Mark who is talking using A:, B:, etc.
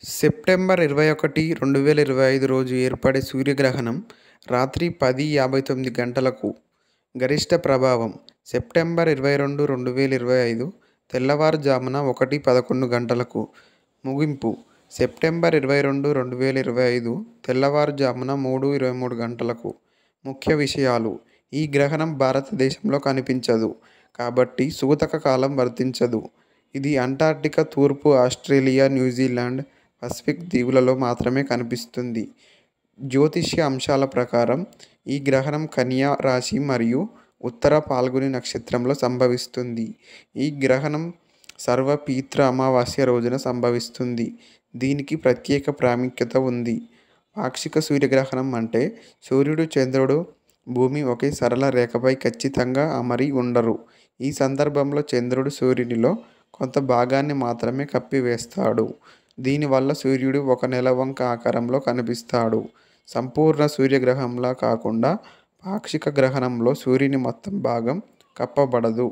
A: September 21, 2025 రోజు ఏర్పడే సూర్యగ్రహణం రాత్రి 10:59 గంటలకు. గరిష్ట ప్రభావం సెప్టెంబర్ 22, 2025 తెల్లవారుజామున 1:11 గంటలకు. ముగింపు సెప్టెంబర్ 22, 2025 తెల్లవారుజామున 3:23 గంటలకు. ముఖ్య విషయాలు: ఈ గ్రహణం భారతదేశంలో కనిపించదు కాబట్టి సూతక కాలం వర్తించదు. ఇది అంటార్క్టికా, తూర్పు ఆస్ట్రేలియా, న్యూజిలాండ్, పసిఫిక్ దీవులలో మాత్రమే కనిపిస్తుంది. జ్యోతిష్య అంశాల ప్రకారం ఈ గ్రహణం కన్యా రాశి మరియు ఉత్తర పాల్గుని నక్షత్రంలో సంభవిస్తుంది. ఈ గ్రహణం సర్వపిత్ర అమావాస్య రోజున సంభవిస్తుంది. దీనికి ప్రత్యేక ప్రాముఖ్యత ఉంది. పాక్షిక సూర్యగ్రహణం అంటే సూర్యుడు, చంద్రుడు, భూమి ఒకే సరళ రేఖపై ఖచ్చితంగా అమరి ఉండరు. ఈ సందర్భంలో చంద్రుడు సూర్యునిలో కొంత భాగాన్ని మాత్రమే కప్పివేస్తాడు. దీనివల్ల సూర్యుడు ఒక నెలవంక ఆకారంలో కనిపిస్తాడు. సంపూర్ణ సూర్యగ్రహణంలా కాకుండా పాక్షిక గ్రహణంలో సూర్యుని మొత్తం భాగం కప్పబడదు.